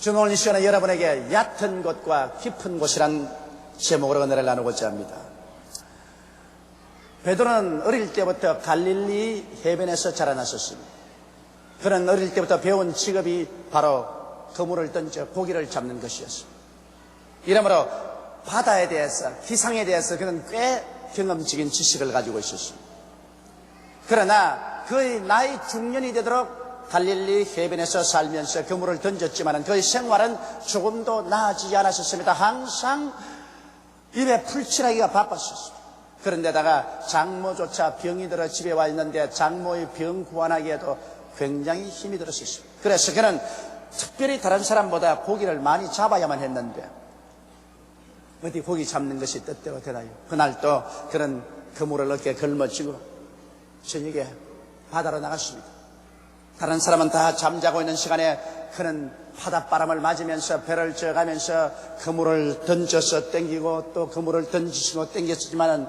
저는 오늘 이 시간에 여러분에게 얕은 곳과 깊은 곳이란 제목으로 은혜를 나누고자 합니다. 베드로는 어릴 때부터 갈릴리 해변에서 자라났었습니다. 그는 어릴 때부터 배운 직업이 바로 그물을 던져 고기를 잡는 것이었습니다. 이러므로 바다에 대해서, 기상에 대해서 그는 꽤 경험적인 지식을 가지고 있었습니다. 그러나 그의 나이 중년이 되도록 갈릴리 해변에서 살면서 그물을 던졌지만 그의 생활은 조금도 나아지지 않았었습니다. 항상 입에 풀칠하기가 바빴었습니다. 그런데다가 장모조차 병이 들어 집에 와 있는데 장모의 병 구안하기에도 굉장히 힘이 들었었습니다. 그래서 그는 특별히 다른 사람보다 고기를 많이 잡아야만 했는데 어디 고기 잡는 것이 뜻대로 되나요? 그날도 그는 그물을 어깨에 걸머쥐고 저녁에 바다로 나갔습니다. 다른 사람은 다 잠자고 있는 시간에 그는 바닷바람을 맞으면서 배를 져가면서 그물을 던져서 땡기고 또 그물을 던지시고 땡겼지만은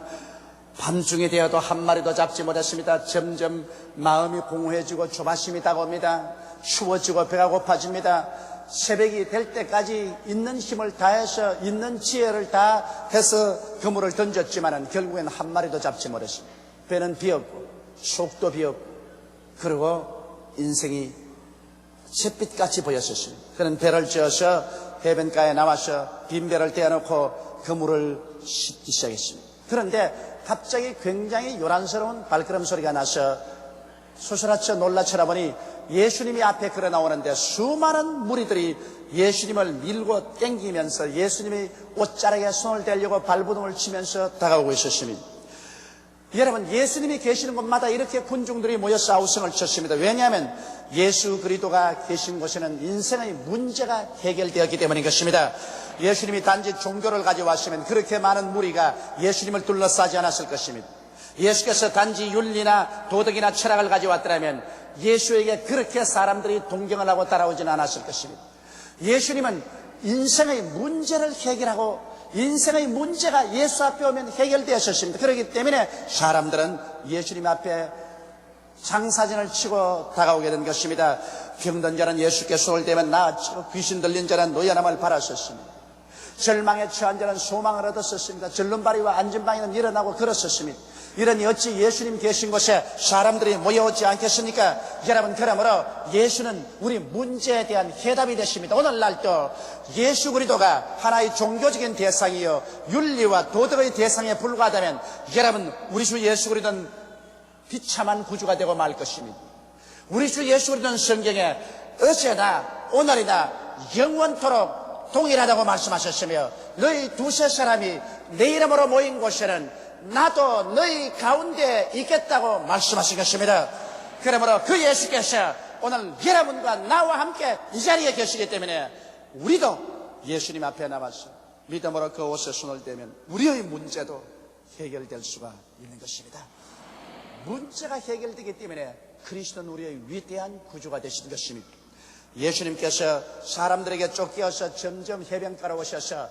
밤중이 되어도 한 마리도 잡지 못했습니다. 점점 마음이 공허해지고 조바심이 다가옵니다. 추워지고 배가 고파집니다. 새벽이 될 때까지 있는 힘을 다해서 있는 지혜를 다해서 그물을 던졌지만은 결국엔 한 마리도 잡지 못했습니다. 배는 비었고 속도 비었고 그리고 인생이 잿빛같이 보였었습니다. 그는 배를 지어서 해변가에 나와서 빈배를 떼어놓고 그물을 씻기 시작했습니다. 그런데 갑자기 굉장히 요란스러운 발걸음 소리가 나서 소스라쳐 놀라 쳐다보니 예수님이 앞에 걸어 나오는데 수많은 무리들이 예수님을 밀고 땡기면서 예수님이 옷자락에 손을 대려고 발버둥을 치면서 다가오고 있었습니다. 여러분, 예수님이 계시는 곳마다 이렇게 군중들이 모여서 아우성을 쳤습니다. 왜냐하면 예수 그리스도가 계신 곳에는 인생의 문제가 해결되었기 때문인 것입니다. 예수님이 단지 종교를 가져왔으면 그렇게 많은 무리가 예수님을 둘러싸지 않았을 것입니다. 예수께서 단지 윤리나 도덕이나 철학을 가져왔더라면 예수에게 그렇게 사람들이 동경을 하고 따라오지는 않았을 것입니다. 예수님은 인생의 문제를 해결하고 인생의 문제가 예수 앞에 오면 해결되었습니다. 그렇기 때문에 사람들은 예수님 앞에 장사진을 치고 다가오게 된 것입니다. 병든 자는 예수께 손을 대면 나아지고 귀신 들린 자는 노여남을 바랐었습니다. 절망에 처한 자는 소망을 얻었었습니다. 절름발이와 안전방에는 일어나고 걸었었습니다. 이러니 어찌 예수님 계신 곳에 사람들이 모여오지 않겠습니까? 여러분, 그러므로 예수는 우리 문제에 대한 해답이 되십니다. 오늘날도 예수 그리스도가 하나의 종교적인 대상이요 윤리와 도덕의 대상에 불과하다면 여러분, 우리 주 예수 그리스도는 비참한 구주가 되고 말 것입니다. 우리 주 예수 그리스도는 성경에 어제나 오늘이나 영원토록 동일하다고 말씀하셨으며 너희 두세 사람이 내 이름으로 모인 곳에는 나도 너희 가운데 있겠다고 말씀하신 것입니다. 그러므로 그 예수께서 오늘 여러분과 나와 함께 이 자리에 계시기 때문에 우리도 예수님 앞에 나와서 믿음으로 그 옷에 손을 대면 우리의 문제도 해결될 수가 있는 것입니다. 문제가 해결되기 때문에 그리스도는 우리의 위대한 구주가 되신 것입니다. 예수님께서 사람들에게 쫓겨서 점점 해변가로 오셔서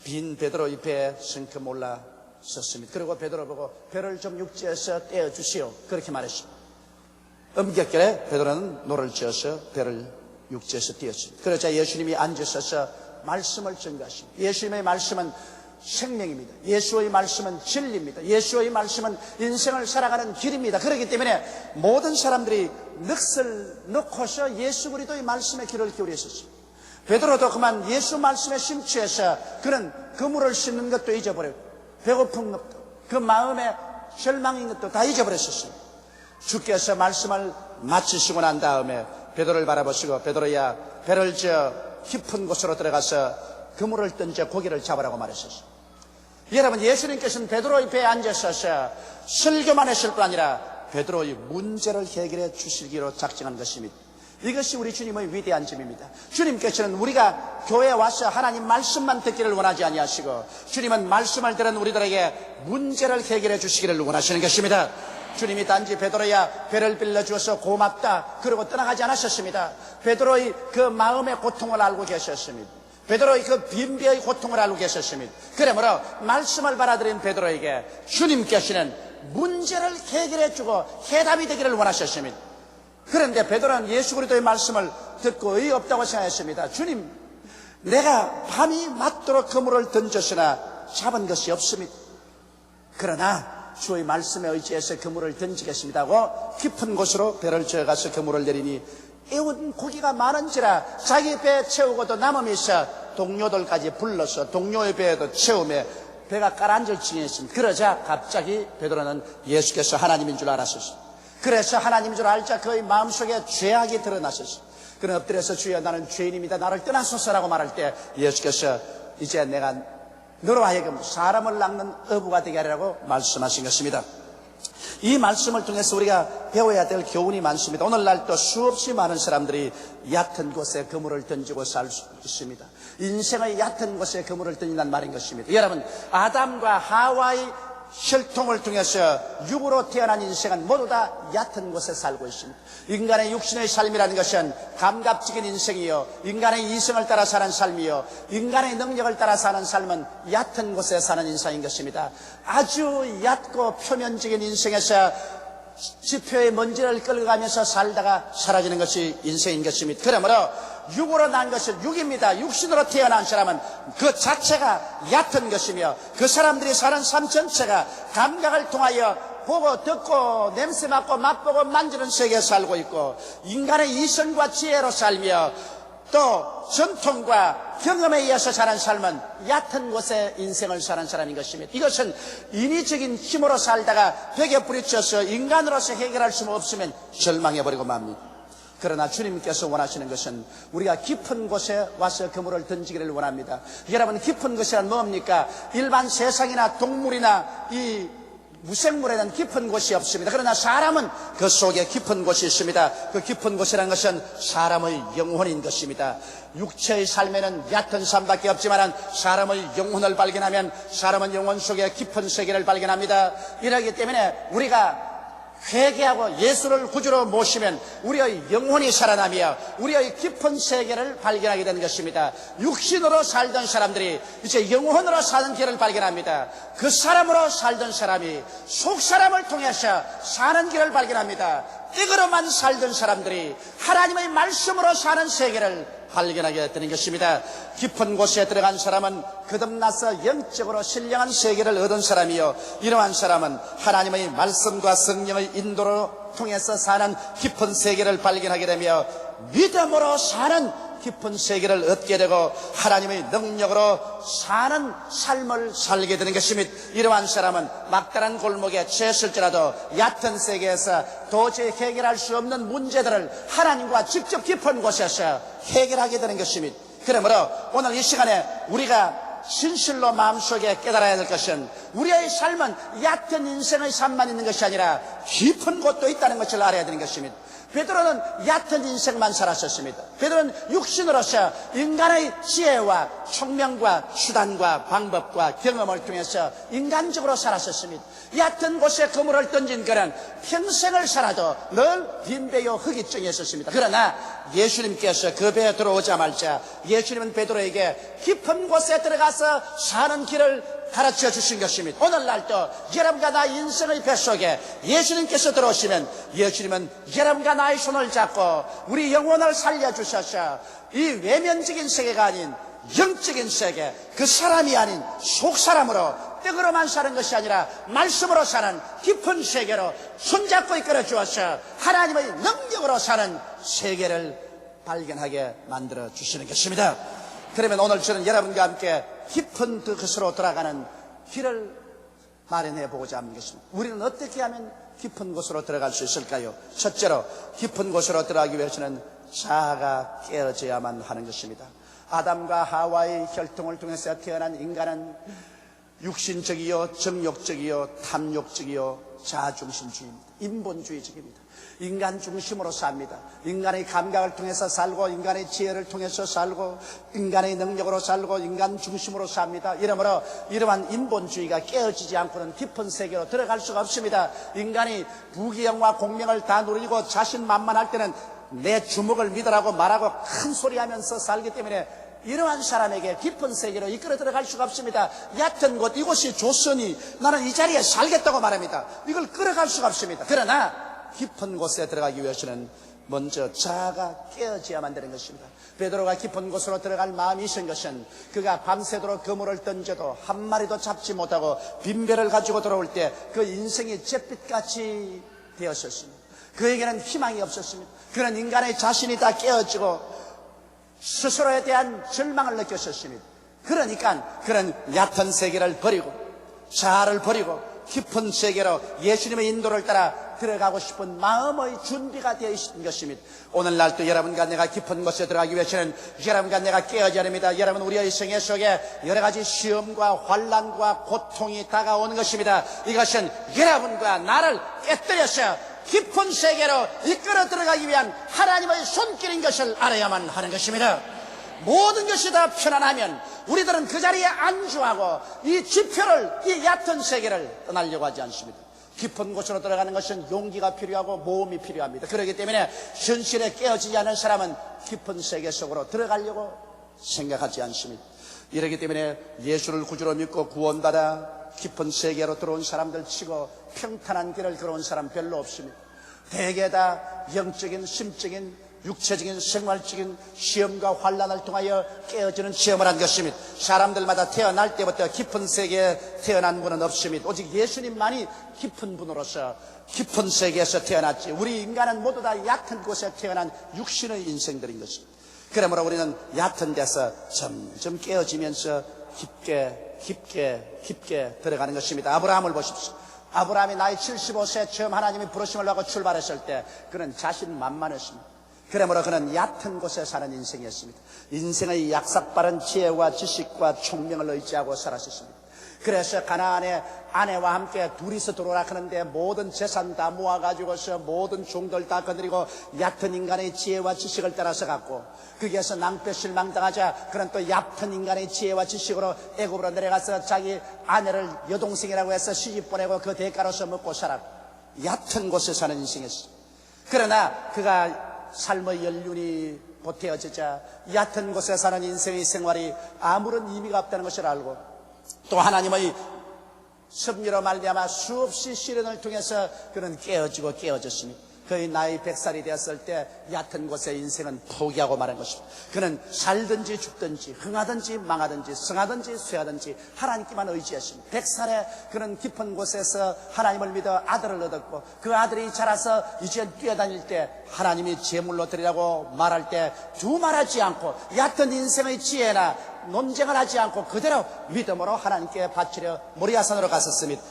빈 베드로 옆에 성큼 올라섰습니다. 그리고 베드로 보고 배를 좀 육지에서 떼어주시오 그렇게 말했습니다. 음격결에 베드로는 노를 지어서 배를 육지에서 띄었습니다. 그러자 예수님이 앉으셔서 말씀을 전가하십니다. 예수님의 말씀은 생명입니다. 예수의 말씀은 진리입니다. 예수의 말씀은 인생을 살아가는 길입니다. 그렇기 때문에 모든 사람들이 넋을 놓고서 예수 그리스도의 말씀에 귀를 기울였었습니다. 베드로도 그만 예수 말씀에 심취해서 그는 그물을 씻는 것도 잊어버렸고 배고픈 것도 그 마음에 절망인 것도 다 잊어버렸었습니다. 주께서 말씀을 마치시고 난 다음에 베드로를 바라보시고 베드로야 배를 지어 깊은 곳으로 들어가서 그물을 던져 고기를 잡으라고 말했었습니다. 여러분, 예수님께서는 베드로의 배에 앉으셔서 설교만 했을 뿐 아니라 베드로의 문제를 해결해 주시기로 작정한 것입니다. 이것이 우리 주님의 위대한 점입니다. 주님께서는 우리가 교회에 와서 하나님 말씀만 듣기를 원하지 아니하시고 주님은 말씀을 들은 우리들에게 문제를 해결해 주시기를 원하시는 것입니다. 주님이 단지 베드로야 배를 빌려주어서 고맙다 그러고 떠나가지 않으셨습니다. 베드로의 그 마음의 고통을 알고 계셨습니다. 베드로의 그 빈배의 고통을 알고 계셨습니다. 그러므로 말씀을 받아들인 베드로에게 주님께서는 문제를 해결해 주고 해답이 되기를 원하셨습니다. 그런데 베드로는 예수 그리스도의 말씀을 듣고 의의 없다고 생각했습니다. 주님, 내가 밤이 맞도록 그물을 던졌으나 잡은 것이 없습니다. 그러나 주의 말씀에 의지해서 그물을 던지겠습니다 하고 깊은 곳으로 배를 저어가서 그물을 내리니 애운 고기가 많은지라 자기 배 채우고도 남음이 있어 동료들까지 불러서 동료의 배에도 채우며 배가 가라앉을 징에 있습니다. 그러자 갑자기 베드로는 예수께서 하나님인 줄 알았었습니다. 그래서 하나님인 줄 알자 그의 마음속에 죄악이 드러났었습니다. 그는 엎드려서 주여 나는 죄인입니다. 나를 떠나소서라고 말할 때 예수께서 이제 내가 너로 하여금 사람을 낚는 어부가 되게 하리라고 말씀하신 것입니다. 이 말씀을 통해서 우리가 배워야 될 교훈이 많습니다. 오늘날 또 수없이 많은 사람들이 얕은 곳에 그물을 던지고 살 수 있습니다. 인생의 얕은 곳에 그물을 던진다는 말인 것입니다. 여러분, 아담과 하와의 혈통을 통해서 육으로 태어난 인생은 모두 다 얕은 곳에 살고 있습니다. 인간의 육신의 삶이라는 것은 감각적인 인생이요, 인간의 이성을 따라 사는 삶이요, 인간의 능력을 따라 사는 삶은 얕은 곳에 사는 인생인 것입니다. 아주 얕고 표면적인 인생에서 지표의 먼지를 끌어가면서 살다가 사라지는 것이 인생인 것입니다. 그러므로 육으로 난 것은 육입니다. 육신으로 태어난 사람은 그 자체가 얕은 것이며 그 사람들이 사는 삶 전체가 감각을 통하여 보고 듣고 냄새 맡고 맛보고 만지는 세계에 살고 있고 인간의 이성과 지혜로 살며 또 전통과 경험에 의해서 사는 삶은 얕은 곳에 인생을 사는 사람인 것입니다. 이것은 인위적인 힘으로 살다가 벽에 부딪혀서 인간으로서 해결할 수 없으면 절망해버리고 맙니다. 그러나 주님께서 원하시는 것은 우리가 깊은 곳에 와서 그물을 던지기를 원합니다. 여러분, 깊은 곳이란 뭡니까? 일반 세상이나 동물이나 이 무생물에는 깊은 곳이 없습니다. 그러나 사람은 그 속에 깊은 곳이 있습니다. 그 깊은 곳이라는 것은 사람의 영혼인 것입니다. 육체의 삶에는 얕은 삶밖에 없지만 사람의 영혼을 발견하면 사람은 영혼 속에 깊은 세계를 발견합니다. 이러기 때문에 우리가 회개하고 예수를 구주로 모시면 우리의 영혼이 살아나며 우리의 깊은 세계를 발견하게 되는 것입니다. 육신으로 살던 사람들이 이제 영혼으로 사는 길을 발견합니다. 그 사람으로 살던 사람이 속 사람을 통해서 사는 길을 발견합니다. 이거로만 살던 사람들이 하나님의 말씀으로 사는 세계를 발견하게 되는 것입니다. 깊은 곳에 들어간 사람은 거듭나서 영적으로 신령한 세계를 얻은 사람이요, 이러한 사람은 하나님의 말씀과 성령의 인도로 통해서 사는 깊은 세계를 발견하게 되며 믿음으로 사는 깊은 세계를 얻게 되고 하나님의 능력으로 사는 삶을 살게 되는 것입니다. 이러한 사람은 막다른 골목에 처했을지라도 얕은 세계에서 도저히 해결할 수 없는 문제들을 하나님과 직접 깊은 곳에서 해결하게 되는 것입니다. 그러므로 오늘 이 시간에 우리가 진실로 마음속에 깨달아야 될 것은 우리의 삶은 얕은 인생의 삶만 있는 것이 아니라 깊은 곳도 있다는 것을 알아야 되는 것입니다. 베드로는 얕은 인생만 살았었습니다. 베드로는 육신으로서 인간의 지혜와 총명과 수단과 방법과 경험을 통해서 인간적으로 살았었습니다. 얕은 곳에 그물을 던진 그는 평생을 살아도 늘 빈배요 흑이증이 있었습니다. 그러나 예수님께서 그 배에 들어오자마자 예수님은 베드로에게 깊은 곳에 들어가서 사는 길을 가르쳐 주신 것입니다. 오늘날도 여러분과 나 인생의 뱃속에 예수님께서 들어오시면 예수님은 여러분과 나의 손을 잡고 우리 영혼을 살려주셔서 이 외면적인 세계가 아닌 영적인 세계, 그 사람이 아닌 속사람으로 떡으로만 사는 것이 아니라 말씀으로 사는 깊은 세계로 손잡고 이끌어 주어서 하나님의 능력으로 사는 세계를 발견하게 만들어 주시는 것입니다. 그러면 오늘 저는 여러분과 함께 깊은 그것으로 들어가는 길을 마련해 보고자 하는 것입니다. 우리는 어떻게 하면 깊은 곳으로 들어갈 수 있을까요? 첫째로 깊은 곳으로 들어가기 위해서는 자아가 깨어져야만 하는 것입니다. 아담과 하와의 혈통을 통해서 태어난 인간은 육신적이요, 정욕적이요, 탐욕적이요, 자아중심주의입니다. 인본주의적입니다. 인간 중심으로 삽니다. 인간의 감각을 통해서 살고 인간의 지혜를 통해서 살고 인간의 능력으로 살고 인간 중심으로 삽니다. 이러므로 이러한 인본주의가 깨어지지 않고는 깊은 세계로 들어갈 수가 없습니다. 인간이 부귀영화 공명을 다 누리고 자신만만할 때는 내 주먹을 믿으라고 말하고 큰 소리하면서 살기 때문에 이러한 사람에게 깊은 세계로 이끌어 들어갈 수가 없습니다. 얕은 곳, 이곳이 좋으니 나는 이 자리에 살겠다고 말합니다. 이걸 끌어갈 수가 없습니다. 그러나 깊은 곳에 들어가기 위해서는 먼저 자아가 깨어져야만 되는 것입니다. 베드로가 깊은 곳으로 들어갈 마음이 있은 것은 그가 밤새도록 그물을 던져도 한 마리도 잡지 못하고 빈배를 가지고 돌아올 때 그 인생이 잿빛같이 되었었습니다. 그에게는 희망이 없었습니다. 그는 인간의 자신이 다 깨어지고 스스로에 대한 절망을 느꼈었습니다. 그러니까 그는 얕은 세계를 버리고 자아를 버리고 깊은 세계로 예수님의 인도를 따라 들어가고 싶은 마음의 준비가 되어 있는 것입니다. 오늘날도 여러분과 내가 깊은 곳에 들어가기 위해서는 여러분과 내가 깨어져야 합니다. 여러분, 우리의 생애 속에 여러 가지 시험과 환난과 고통이 다가오는 것입니다. 이것은 여러분과 나를 깨뜨려서 깊은 세계로 이끌어 들어가기 위한 하나님의 손길인 것을 알아야만 하는 것입니다. 모든 것이 다 편안하면 우리들은 그 자리에 안주하고 이 지표를, 이 얕은 세계를 떠나려고 하지 않습니다. 깊은 곳으로 들어가는 것은 용기가 필요하고 모험이 필요합니다. 그렇기 때문에 현실에 깨어지지 않은 사람은 깊은 세계 속으로 들어가려고 생각하지 않습니다. 이렇기 때문에 예수를 구주로 믿고 구원받아 깊은 세계로 들어온 사람들 치고 평탄한 길을 걸어온 사람 별로 없습니다. 대개 다 영적인, 심적인, 육체적인, 생활적인 시험과 환난을 통하여 깨어지는 체험을 한 것입니다. 사람들마다 태어날 때부터 깊은 세계에 태어난 분은 없습니다. 오직 예수님만이 깊은 분으로서 깊은 세계에서 태어났지, 우리 인간은 모두 다 얕은 곳에 태어난 육신의 인생들인 것입니다. 그러므로 우리는 얕은 데서 점점 깨어지면서 깊게 들어가는 것입니다. 아브라함을 보십시오. 아브라함이 나이 75세 처음 하나님이 부르심을 받고 출발했을 때 그는 자신만만했습니다. 그러므로 그는 얕은 곳에 사는 인생이었습니다. 인생의 약삭빠른 지혜와 지식과 총명을 의지하고 살았었습니다. 그래서 가나안에 아내와 함께 둘이서 들어오라 하는데 모든 재산 다 모아가지고서 모든 종들 다 거느리고 얕은 인간의 지혜와 지식을 따라서 갔고, 거기에서 낭패 실망당하자 그는 또 얕은 인간의 지혜와 지식으로 애굽으로 내려가서 자기 아내를 여동생이라고 해서 시집 보내고 그 대가로서 먹고 살았고, 얕은 곳에 사는 인생이었습니다. 그러나 그가 삶의 연륜이 보태어지자 얕은 곳에 사는 인생의 생활이 아무런 의미가 없다는 것을 알고, 또 하나님의 섭리로 말미암아 수없이 시련을 통해서 그는 깨어졌습니다. 그의 나이 100살이 되었을 때 얕은 곳에 인생은 포기하고 말한 것입니다. 그는 살든지 죽든지 흥하든지 망하든지 성하든지 쇠하든지 하나님께만 의지했습니다. 100살에 그는 깊은 곳에서 하나님을 믿어 아들을 얻었고, 그 아들이 자라서 이제 뛰어다닐 때 하나님이 제물로 드리라고 말할 때 두말하지 않고 얕은 인생의 지혜나 논쟁을 하지 않고 그대로 믿음으로 하나님께 바치려 모리아산으로 갔었습니다.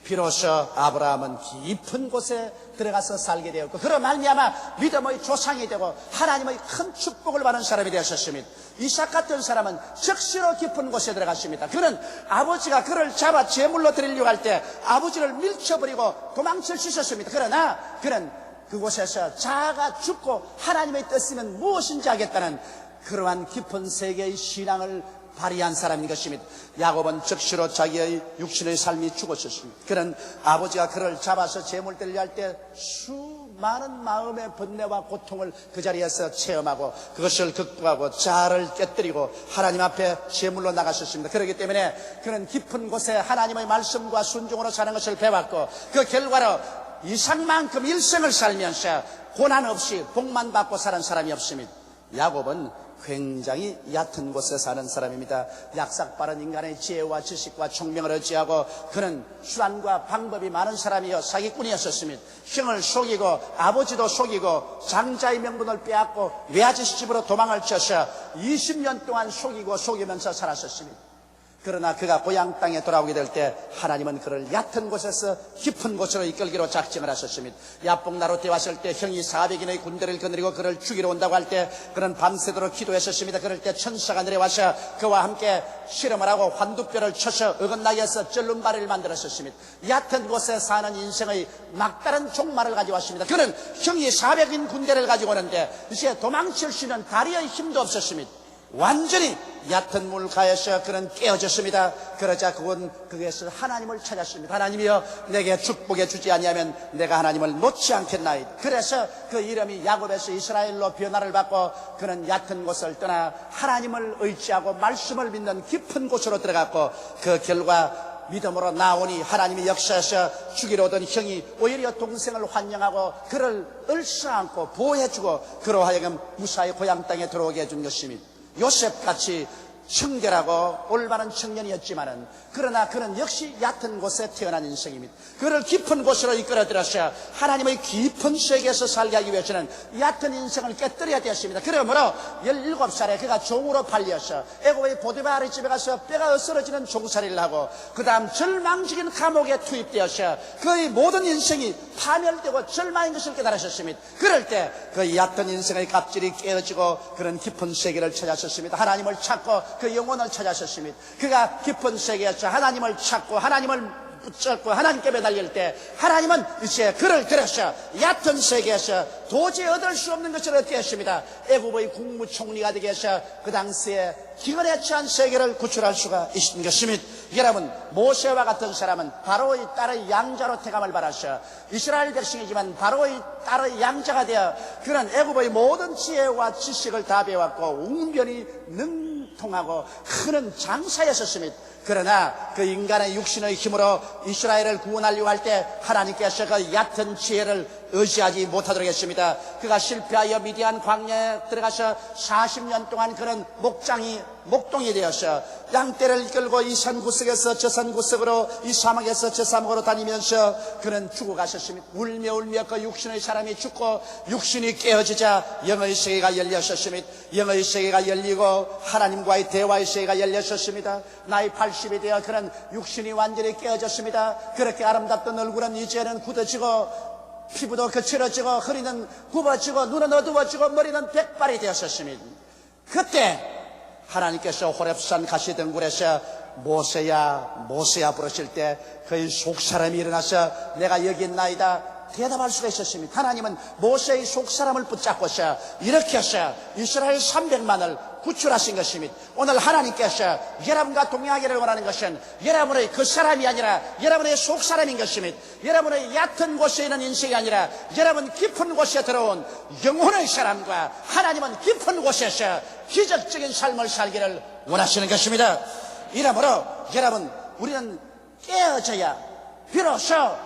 비로소 아브라함은 깊은 곳에 들어가서 살게 되었고, 그로 말미암아 믿음의 조상이 되고 하나님의 큰 축복을 받은 사람이 되었습니다. 이삭 같은 사람은 적시로 깊은 곳에 들어갔습니다. 그는 아버지가 그를 잡아 제물로 드리려고 할 때 아버지를 밀쳐버리고 도망칠 수 있었습니다. 그러나 그는 그곳에서 자아가 죽고 하나님의 뜻이면 무엇인지 하겠다는 그러한 깊은 세계의 신앙을 발휘한 사람인 것입니다. 야곱은 적시로 자기의 육신의 삶이 죽었었습니다. 그는 아버지가 그를 잡아서 제물 드리려 할 때 수많은 마음의 번뇌와 고통을 그 자리에서 체험하고 그것을 극복하고 자아를 깨뜨리고 하나님 앞에 제물로 나갔었습니다. 그렇기 때문에 그는 깊은 곳에 하나님의 말씀과 순종으로 사는 것을 배웠고, 그 결과로 이상만큼 일생을 살면서 고난 없이 복만 받고 사는 사람이 없습니다. 야곱은 굉장히 얕은 곳에 사는 사람입니다. 약삭빠른 인간의 지혜와 지식과 총명을 의지하고 그는 수단과 방법이 많은 사람이요 사기꾼이었습니다. 형을 속이고 아버지도 속이고 장자의 명분을 빼앗고 외아저씨 집으로 도망을 쳐서 20년 동안 속이면서 살았었습니다. 그러나 그가 고향 땅에 돌아오게 될 때 하나님은 그를 얕은 곳에서 깊은 곳으로 이끌기로 작정을 하셨습니다. 야복나루 때 왔을 때 형이 400인의 군대를 거느리고 그를 죽이러 온다고 할 때 그는 밤새도록 기도했었습니다. 그럴 때 천사가 내려와서 그와 함께 실험을 하고 환두뼈를 쳐서 어긋나게 해서 절름발이를 만들었었습니다. 얕은 곳에 사는 인생의 막다른 종말을 가져왔습니다. 그는 형이 400인 군대를 가지고 오는데 이제 도망칠 수 있는 다리의 힘도 없었습니다. 완전히 얕은 물가에서 그는 깨어졌습니다. 그러자 그것을 하나님을 찾았습니다. 하나님이여, 내게 축복해 주지 아니하면 내가 하나님을 놓지 않겠나이다. 그래서 그 이름이 야곱에서 이스라엘로 변화를 받고 그는 얕은 곳을 떠나 하나님을 의지하고 말씀을 믿는 깊은 곳으로 들어갔고, 그 결과 믿음으로 나오니 하나님이 역사하셔 죽이러 오던 형이 오히려 동생을 환영하고 그를 을싸안고 보호해주고 그로 하여금 무사히 고향 땅에 들어오게 해준 것입니다. 요셉같이 청결하고 올바른 청년이었지만은 그러나 그는 역시 얕은 곳에 태어난 인생입니다. 그를 깊은 곳으로 이끌어 들어서 하나님의 깊은 세계에서 살게 하기 위해서는 얕은 인생을 깨뜨려야 되었습니다. 그러므로 17살에 그가 종으로 팔려서 애굽의 보디바르 집에 가서 뼈가 으스러지는 종살이를 하고 그 다음 절망적인 감옥에 투입되어서 그의 모든 인생이 파멸되고 절망인 것을 깨달으셨습니다. 그럴 때 그 얕은 인생의 갑질이 깨어지고 그런 깊은 세계를 찾았었습니다. 하나님을 찾고 그 영혼을 찾았었습니다. 그가 깊은 세계에서 하나님을 찾고 하나님을 붙잡고 하나님께 매달릴 때 하나님은 이제 그를 들어서 얕은 세계에서 도저히 얻을 수 없는 것을 얻게 했습니다. 애굽의 국무총리가 되게 해서 그 당시에 기근에 처한 세계를 구출할 수가 있는 것입니다. 여러분, 모세와 같은 사람은 바로의 딸의 양자로 태감을 받아서 이스라엘 백성이지만 바로의 딸의 양자가 되어 그는 애굽의 모든 지혜와 지식을 다 배웠고 웅변이 능통하고 큰 장사였었습니다. 그러나 그 인간의 육신의 힘으로 이스라엘을 구원하려고 할 때 하나님께서 그 얕은 지혜를 의지하지 못하도록 했습니다. 그가 실패하여 미디안 광야에 들어가서 40년 동안 그런 목동이 되어서 양떼를 이끌고 이 산 구석에서 저 산 구석으로 이 사막에서 저 사막으로 다니면서 그는 죽어가셨습니다. 울며 그 육신의 사람이 죽고 육신이 깨어지자 영의 세계가 열렸었습니다. 영의 세계가 열리고 하나님과의 대화의 세계가 열렸었습니다. 나이 80이 되어 그는 육신이 완전히 깨어졌습니다. 그렇게 아름답던 얼굴은 이제는 굳어지고 피부도 거칠어지고 허리는 굽어지고 눈은 어두워지고 머리는 백발이 되었었습니다. 그때 하나님께서 호렙산 가시덩굴에서 모세야 부르실 때 그의 속사람이 일어나서 내가 여기 있나이다 대답할 수가 있었습니다. 하나님은 모세의 속사람을 붙잡고서 이렇게 해서 이스라엘 300만을 구출하신 것입니다. 오늘 하나님께서 여러분과 동행하기를 원하는 것은 여러분의 그 사람이 아니라 여러분의 속사람인 것입니다. 여러분의 얕은 곳에 있는 인생이 아니라 여러분 깊은 곳에 들어온 영혼의 사람과 하나님은 깊은 곳에서 기적적인 삶을 살기를 원하시는 것입니다. 이러므로 여러분, 우리는 깨어져야 비로소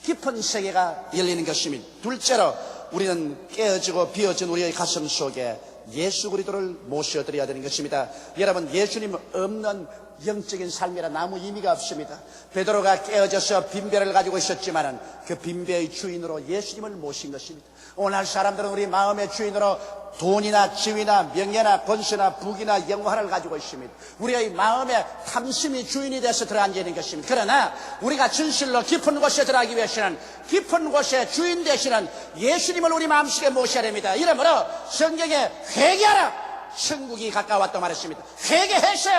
깊은 세계가 열리는 것입니다. 둘째로 우리는 깨어지고 비어진 우리의 가슴 속에 예수 그리스도를 모셔드려야 되는 것입니다. 여러분, 예수님 없는 영적인 삶이라 아무 의미가 없습니다. 베드로가 깨어져서 빈배를 가지고 있었지만은 그 빈배의 주인으로 예수님을 모신 것입니다. 오늘 사람들은 우리 마음의 주인으로 돈이나 지위나 명예나 권세나 부귀나 영화를 가지고 있습니다. 우리의 마음의 탐심이 주인이 돼서 들어앉아 있는 것입니다. 그러나 우리가 진실로 깊은 곳에 들어가기 위해서는 깊은 곳에 주인 되시는 예수님을 우리 마음속에 모셔야 됩니다. 이러므로 성경에 회개하라, 천국이 가까웠다고 말했습니다. 회개해서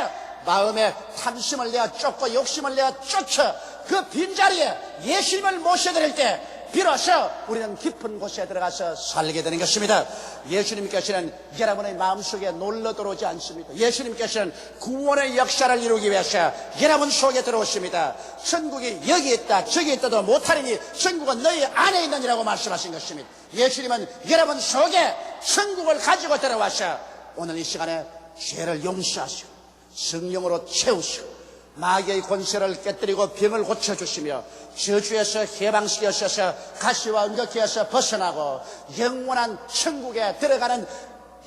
마음의 탐심을 내어 쫓고 욕심을 내어 쫓아 그 빈자리에 예수님을 모셔드릴 때 비로소 우리는 깊은 곳에 들어가서 살게 되는 것입니다. 예수님께서는 여러분의 마음속에 놀러 들어오지 않습니다. 예수님께서는 구원의 역사를 이루기 위해서 여러분 속에 들어오십니다. 천국이 여기 있다 저기 있다도 못하리니 천국은 너희 안에 있느니라고 말씀하신 것입니다. 예수님은 여러분 속에 천국을 가지고 들어와서 오늘 이 시간에 죄를 용서하시고 성령으로 채우시고 마귀의 권세를 깨뜨리고 병을 고쳐주시며 저주에서 해방시켜서 가시와 응격해서 벗어나고 영원한 천국에 들어가는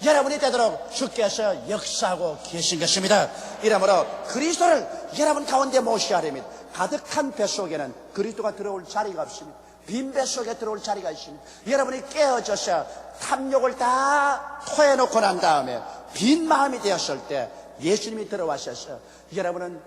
여러분이 되도록 주께서 역사하고 계신 것입니다. 이러므로 그리스도를 여러분 가운데 모셔야 됩니다. 가득한 배 속에는 그리스도가 들어올 자리가 없습니다. 빈 배 속에 들어올 자리가 있습니다. 여러분이 깨어져서 탐욕을 다 토해놓고 난 다음에 빈 마음이 되었을 때 예수님이 들어와셔서 여러분은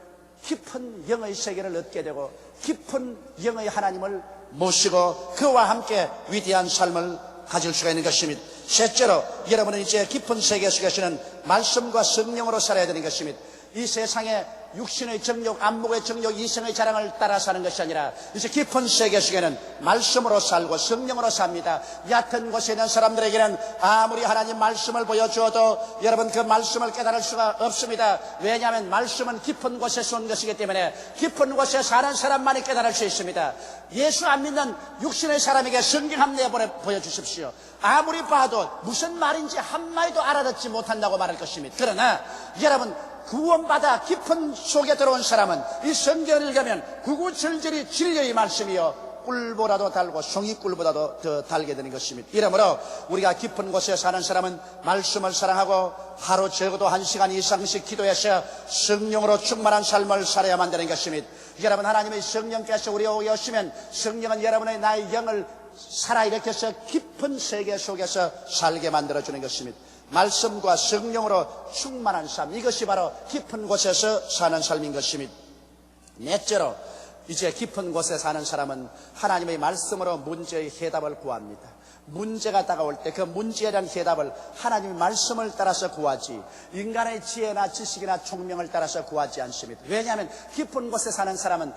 깊은 영의 세계를 얻게 되고 깊은 영의 하나님을 모시고 그와 함께 위대한 삶을 가질 수가 있는 것입니다. 셋째로 여러분은 이제 깊은 세계 속에서는 말씀과 성령으로 살아야 되는 것입니다. 이 세상에 육신의 정욕, 안목의 정욕, 이성의 자랑을 따라 사는 것이 아니라 이제 깊은 세계 속에는 말씀으로 살고 성령으로 삽니다. 얕은 곳에 있는 사람들에게는 아무리 하나님 말씀을 보여주어도 여러분 그 말씀을 깨달을 수가 없습니다. 왜냐하면 말씀은 깊은 곳에서 온 것이기 때문에 깊은 곳에 사는 사람만이 깨달을 수 있습니다. 예수 안 믿는 육신의 사람에게 성경 한 내 보여주십시오. 아무리 봐도 무슨 말인지 한마디도 알아듣지 못한다고 말할 것입니다. 그러나 여러분 구원받아 깊은 속에 들어온 사람은 이 성경을 읽으면 구구절절히 진리의 말씀이요 꿀보다도 달고 송이꿀보다도 더 달게 되는 것입니다. 이러므로 우리가 깊은 곳에 사는 사람은 말씀을 사랑하고 하루 적어도 1시간 이상씩 기도해서 성령으로 충만한 삶을 살아야만 되는 것입니다. 여러분, 하나님의 성령께서 우리에게 오시면 성령은 여러분의 나의 영을 살아일으켜서 깊은 세계 속에서 살게 만들어주는 것입니다. 말씀과 성령으로 충만한 삶, 이것이 바로 깊은 곳에서 사는 삶인 것입니다. 넷째로, 이제 깊은 곳에 사는 사람은 하나님의 말씀으로 문제의 해답을 구합니다. 문제가 다가올 때 그 문제에 대한 해답을 하나님의 말씀을 따라서 구하지 인간의 지혜나 지식이나 총명을 따라서 구하지 않습니다. 왜냐하면 깊은 곳에 사는 사람은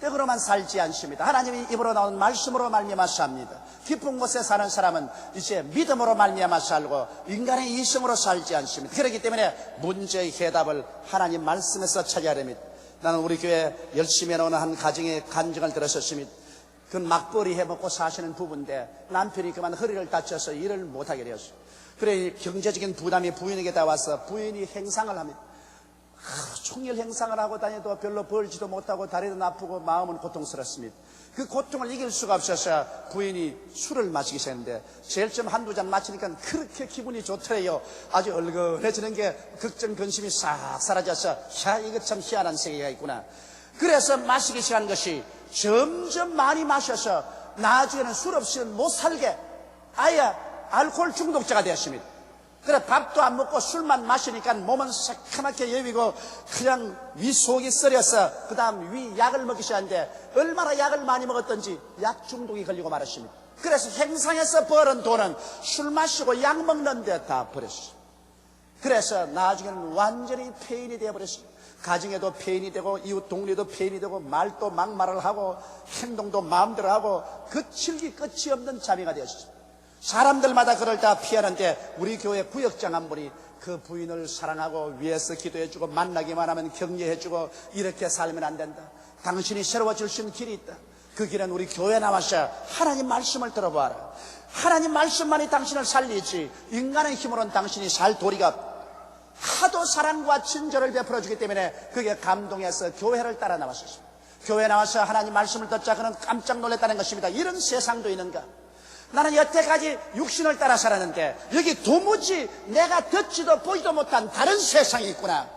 떡으로만 살지 않습니다. 하나님이 입으로 나온 말씀으로 말미암아 삽니다. 깊은 곳에 사는 사람은 이제 믿음으로 말미암아 살고 인간의 이성으로 살지 않습니다. 그렇기 때문에 문제의 해답을 하나님 말씀에서 찾아야 됩니다. 나는 우리 교회 열심히 해놓은 한 가정의 간증을 들었었습니다. 그건 막벌이 해먹고 사시는 부부인데 남편이 그만 허리를 다쳐서 일을 못하게 되었어요. 그래 경제적인 부담이 부인에게 다 와서 부인이 행상을 합니다. 총일 행상을 하고 다녀도 별로 벌지도 못하고 다리도 아프고 마음은 고통스럽습니다. 그 고통을 이길 수가 없어서 부인이 술을 마시기 시작했는데 제일 좀 한두 잔 마시니까 그렇게 기분이 좋더래요. 아주 얼큰해지는 게 걱정 근심이 싹 사라져서 이거 참 희한한 세계가 있구나. 그래서 마시기 시작한 것이 점점 많이 마셔서 나중에는 술 없이는 못 살게 아예 알코올 중독자가 되었습니다. 그래 밥도 안 먹고 술만 마시니까 몸은 새카맣게 여비고 그냥 위 속이 썰여서 그 다음 위 약을 먹기 시작하는데 얼마나 약을 많이 먹었던지 약 중독이 걸리고 말았습니다. 그래서 행상에서 벌은 돈은 술 마시고 약 먹는데 다 버렸어요. 그래서 나중에는 완전히 폐인이 되어버렸습니다. 가정에도 폐인이 되고 이웃 동네도 폐인이 되고 말도 막말을 하고 행동도 마음대로 하고 거칠기 끝이 없는 자매가 되었습니다. 사람들마다 그럴 때 피하는데 우리 교회 구역장 한 분이 그 부인을 사랑하고 위해서 기도해주고 만나기만 하면 격려해주고 이렇게 살면 안 된다. 당신이 새로워질 수 있는 길이 있다. 그 길은 우리 교회 나와서 하나님 말씀을 들어봐라. 하나님 말씀만이 당신을 살리지 인간의 힘으로는 당신이 살 도리가 없다. 하도 사랑과 친절을 베풀어주기 때문에 그게 감동해서 교회를 따라 나왔습니다. 교회 나와서 하나님 말씀을 듣자 그는 깜짝 놀랐다는 것입니다. 이런 세상도 있는가? 나는 여태까지 육신을 따라 살았는데 여기 도무지 내가 듣지도 보지도 못한 다른 세상이 있구나.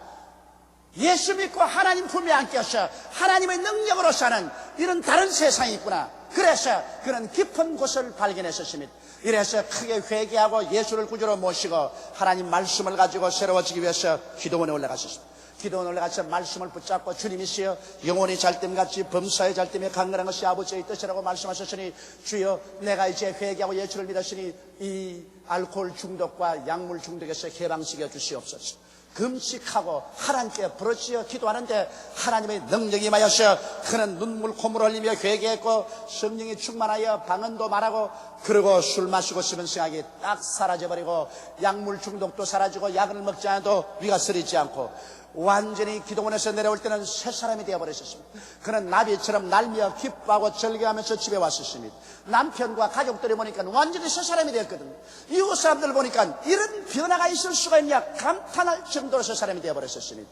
예수 믿고 하나님 품에 안겨서 하나님의 능력으로 사는 이런 다른 세상이 있구나. 그래서 그는 깊은 곳을 발견했었습니다. 이래서 크게 회개하고 예수를 구주로 모시고 하나님 말씀을 가지고 새로워지기 위해서 기도원에 올라갔었습니다. 기도원에 올라가서 말씀을 붙잡고 주님이시여 영혼이 잘됨같이 범사의 잘됨에 강건한 것이 아버지의 뜻이라고 말씀하셨으니 주여 내가 이제 회개하고 예수를 믿었으니 이 알코올 중독과 약물 중독에서 해방시켜 주시옵소서. 금식하고 하나님께 부르짖어 기도하는데 하나님의 능력이 임하여서 그는 눈물 콧물 흘리며 회개했고 성령이 충만하여 방언도 말하고 그러고 술 마시고 싶은 생각이 딱 사라져버리고 약물 중독도 사라지고 약을 먹지 않아도 위가 쓰리지 않고 완전히 기도원에서 내려올 때는 새 사람이 되어버렸습니다. 그는 나비처럼 날며 기뻐하고 즐겨하면서 집에 왔었습니다. 남편과 가족들이 보니까 완전히 새 사람이 되었거든요. 이웃 사람들 보니까 이런 변화가 있을 수가 있냐 감탄할 정도로 새 사람이 되어버렸습니다.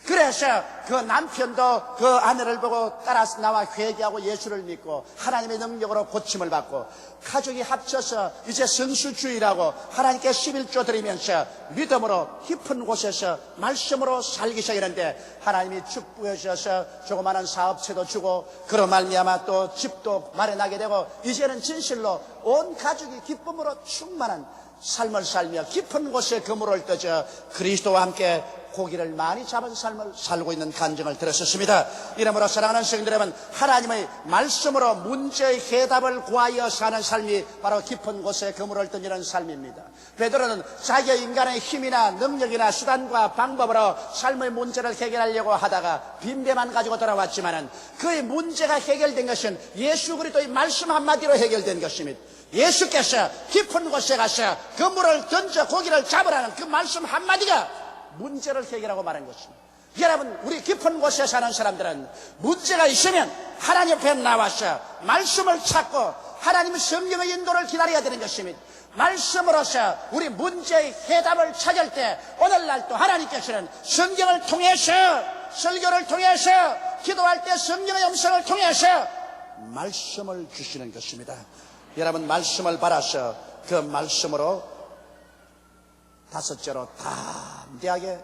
그래서 그 남편도 그 아내를 보고 따라 나와 회개하고 예수를 믿고 하나님의 능력으로 고침을 받고 가족이 합쳐서 이제 성수주의라고 하나님께 11조 드리면서 믿음으로 깊은 곳에서 말씀으로 살기 시작했는데 하나님이 축복해 주셔서 조그마한 사업체도 주고 그로 말미암아 또 집도 마련하게 되고 이제는 진실로 온 가족이 기쁨으로 충만한 삶을 살며 깊은 곳에 그물을 떠져 그리스도와 함께 고기를 많이 잡은 삶을 살고 있는 간증을 들었습니다. 이러므로 사랑하는 성도 여러분, 하나님의 말씀으로 문제의 해답을 구하여 사는 삶이 바로 깊은 곳에 그물을 던지는 삶입니다. 베드로는 자기의 인간의 힘이나 능력이나 수단과 방법으로 삶의 문제를 해결하려고 하다가 빈배만 가지고 돌아왔지만은 그의 문제가 해결된 것은 예수 그리스도의 말씀 한마디로 해결된 것입니다. 예수께서 깊은 곳에 가서 그물을 던져 고기를 잡으라는 그 말씀 한마디가 문제를 해결하고 말한 것입니다. 여러분, 우리 깊은 곳에 사는 사람들은 문제가 있으면 하나님 앞에 나와서 말씀을 찾고 하나님의 성령의 인도를 기다려야 되는 것입니다. 말씀으로서 우리 문제의 해답을 찾을 때 오늘날 또 하나님께서는 성경을 통해서, 설교를 통해서, 기도할 때 성경의 음성을 통해서 말씀을 주시는 것입니다. 여러분, 말씀을 받아서 그 말씀으로 다섯째로 담대하게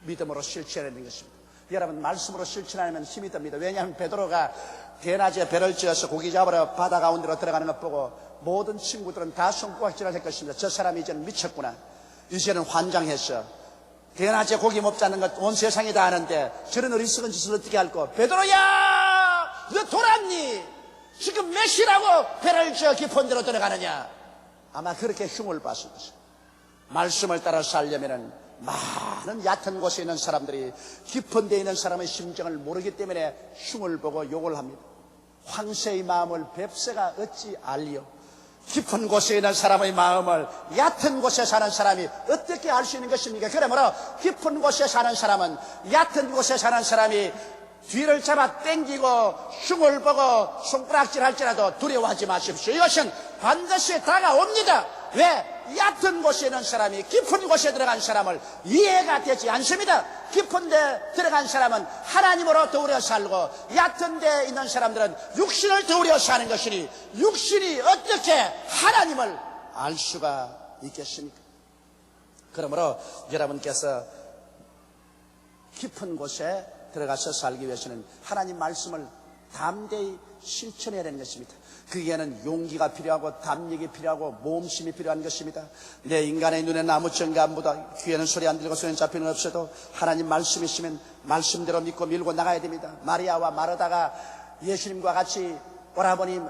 믿음으로 실천하는 것입니다. 여러분, 말씀으로 실천하면 힘이 듭니다. 왜냐하면 베드로가 대낮에 배를 지어서 고기 잡으러 바다 가운데로 들어가는 것 보고 모든 친구들은 다 손가락질을 할 것입니다. 저 사람이 이제는 미쳤구나. 이제는 환장했어. 대낮에 고기 못 잡는 것 온 세상이 다 아는데 저런 어리석은 짓을 어떻게 할까? 베드로야, 너 돌았니? 지금 몇 시라고 배를 지어 깊은 데로 들어가느냐? 아마 그렇게 흉을 봤을 것입니다. 말씀을 따라 살려면은 많은 얕은 곳에 있는 사람들이 깊은 데에 있는 사람의 심정을 모르기 때문에 흉을 보고 욕을 합니다. 황새의 마음을 뱁새가 어찌 알리요? 깊은 곳에 있는 사람의 마음을 얕은 곳에 사는 사람이 어떻게 알 수 있는 것입니까? 그러므로 깊은 곳에 사는 사람은, 얕은 곳에 사는 사람이 뒤를 잡아 당기고 흉을 보고 손가락질 할지라도 두려워하지 마십시오. 이것은 반드시 다가옵니다. 왜? 얕은 곳에 있는 사람이 깊은 곳에 들어간 사람을 이해가 되지 않습니다. 깊은 데 들어간 사람은 하나님으로 더우려 살고, 얕은 데 있는 사람들은 육신을 더우려 사는 것이니 육신이 어떻게 하나님을 알 수가 있겠습니까? 그러므로 여러분께서 깊은 곳에 들어가서 살기 위해서는 하나님 말씀을 담대히 실천해야 되는 것입니다. 그에는 용기가 필요하고 담력이 필요하고 모험심이 필요한 것입니다. 내 인간의 눈에는 아무 증거 안 보다, 귀에는 소리 안 들리고 손에 잡히는 없어도 하나님 말씀이 있으면 말씀대로 믿고 밀고 나가야 됩니다. 마리아와 마르다가 예수님과 같이 오라버니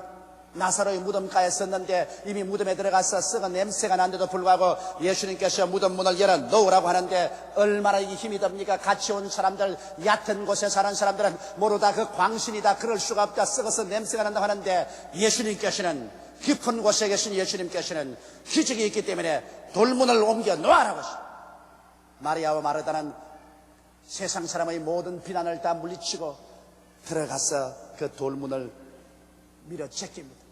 나사로의 무덤가에 섰는데 이미 무덤에 들어가서 썩은 냄새가 난데도 불구하고 예수님께서 무덤 문을 열어 놓으라고 하는데 얼마나 이게 힘이 듭니까? 같이 온 사람들, 얕은 곳에 사는 사람들은 모르다 그 광신이다, 그럴 수가 없다, 썩어서 냄새가 난다고 하는데 예수님께서는, 깊은 곳에 계신 예수님께서는 기적이 있기 때문에 돌문을 옮겨 놓아라고 하십니다. 마리아와 마르다는 세상 사람의 모든 비난을 다 물리치고 들어가서 그 돌문을 밀어 제낍니다.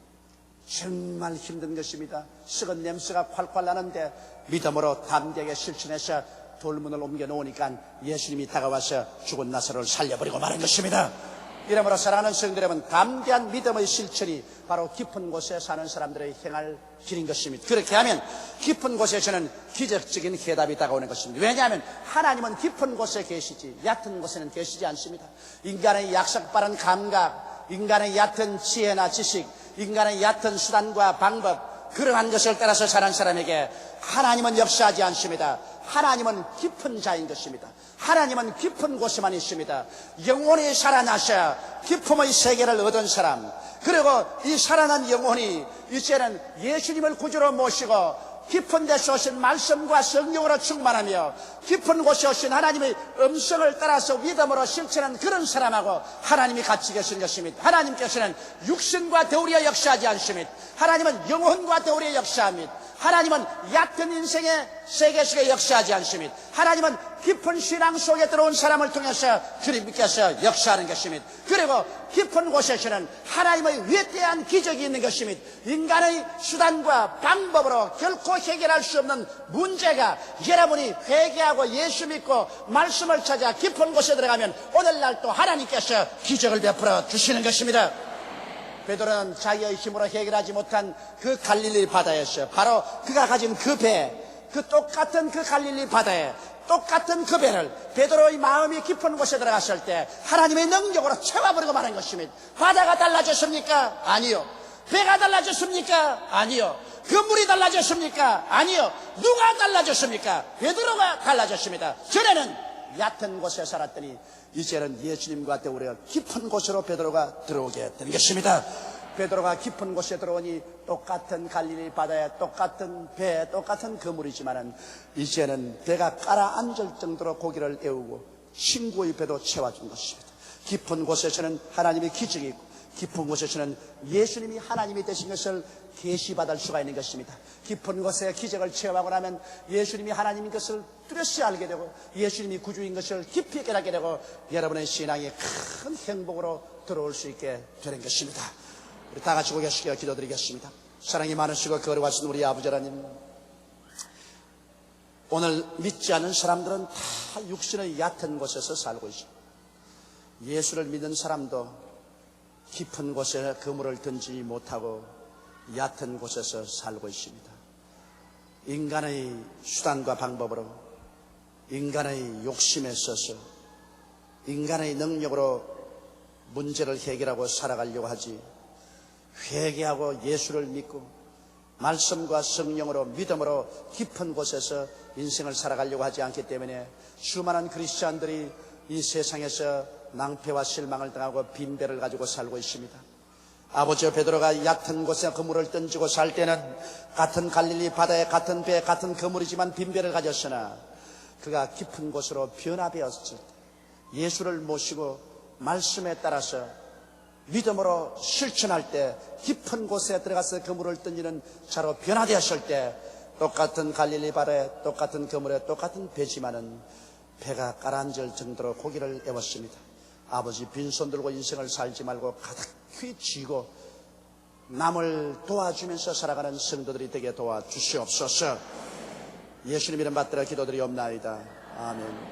정말 힘든 것입니다. 썩은 냄새가 콸콸 나는데 믿음으로 담대하게 실천해서 돌문을 옮겨 놓으니까 예수님이 다가와서 죽은 나사로를 살려버리고 마는 것입니다. 이러므로 사랑하는 성도 여러분, 담대한 믿음의 실천이 바로 깊은 곳에 사는 사람들의 행할 길인 것입니다. 그렇게 하면 깊은 곳에서는 기적적인 해답이 다가오는 것입니다. 왜냐하면 하나님은 깊은 곳에 계시지 얕은 곳에는 계시지 않습니다. 인간의 약삭빠른 감각, 인간의 얕은 지혜나 지식, 인간의 얕은 수단과 방법, 그러한 것을 따라서 사는 사람에게 하나님은 역사하지 않습니다. 하나님은 깊은 자인 것입니다. 하나님은 깊은 곳에만 있습니다. 영혼이 살아나셔 깊음의 세계를 얻은 사람, 그리고 이 살아난 영혼이 이제는 예수님을 구주로 모시고 깊은 데서 오신 말씀과 성령으로 충만하며 깊은 곳에 오신 하나님의 음성을 따라서 믿음으로 실천한 그런 사람하고 하나님이 같이 계신 것입니다. 하나님께서는 육신과 더우려 역사하지 않습니다. 하나님은 영혼과 더우려 역사합니다. 하나님은 얕은 인생의 세계 속에 역사하지 않습니다. 하나님은 깊은 신앙 속에 들어온 사람을 통해서 주님께서 역사하는 것입니다. 그리고 깊은 곳에서는 하나님의 위대한 기적이 있는 것입니다. 인간의 수단과 방법으로 결코 해결할 수 없는 문제가 여러분이 회개하고 예수 믿고 말씀을 찾아 깊은 곳에 들어가면 오늘날 또 하나님께서 기적을 베풀어 주시는 것입니다. 베드로는 자기의 힘으로 해결하지 못한 그 갈릴리 바다였어요. 바로 그가 가진 그 배, 그 똑같은 그 갈릴리 바다에 똑같은 그 배를 베드로의 마음이 깊은 곳에 들어갔을 때 하나님의 능력으로 채워버리고 마는 것입니다. 바다가 달라졌습니까? 아니요. 배가 달라졌습니까? 아니요. 그 물이 달라졌습니까? 아니요. 누가 달라졌습니까? 베드로가 달라졌습니다. 전에는 얕은 곳에 살았더니 이제는 예수님과 더불어 깊은 곳으로 베드로가 들어오게 된 것입니다. 베드로가 깊은 곳에 들어오니 똑같은 갈릴리 바다에 똑같은 배, 똑같은 그물이지만은 이제는 배가 가라앉을 정도로 고기를 애우고 친구의 배도 채워준 것입니다. 깊은 곳에서는 하나님의 기적이 있고 깊은 곳에서는 예수님이 하나님이 되신 것을 계시받을 수가 있는 것입니다. 깊은 곳에 기적을 체험하고 나면 예수님이 하나님인 것을 뚜렷이 알게 되고 예수님이 구주인 것을 깊이 깨닫게 되고 여러분의 신앙이 큰 행복으로 들어올 수 있게 되는 것입니다. 우리 다 같이 고개 숙여 기도드리겠습니다. 사랑이 많으시고 거룩하신 우리 아버지 하나님, 오늘 믿지 않은 사람들은 다 육신의 얕은 곳에서 살고 있습니다. 예수를 믿는 사람도 깊은 곳에 그물을 던지지 못하고 얕은 곳에서 살고 있습니다. 인간의 수단과 방법으로, 인간의 욕심에 있어서, 인간의 능력으로 문제를 해결하고 살아가려고 하지, 회개하고 예수를 믿고 말씀과 성령으로 믿음으로 깊은 곳에서 인생을 살아가려고 하지 않기 때문에 수많은 크리스찬들이 이 세상에서 낭패와 실망을 당하고 빈배를 가지고 살고 있습니다. 아버지 베드로가 얕은 곳에 그물을 던지고 살 때는 같은 갈릴리 바다에 같은 배 같은 그물이지만 빈배를 가졌으나 그가 깊은 곳으로 변화되었을 때, 예수를 모시고 말씀에 따라서 믿음으로 실천할 때, 깊은 곳에 들어가서 그물을 던지는 자로 변화되었을 때, 똑같은 갈릴리 바다에 똑같은 그물에 똑같은 배지만은 배가 가라앉을 정도로 고기를 애웠습니다. 아버지, 빈손 들고 인생을 살지 말고 가득히 쥐고 남을 도와주면서 살아가는 성도들이 되게 도와주시옵소서. 예수님 이름 받들어 기도드리옵나이다. 아멘.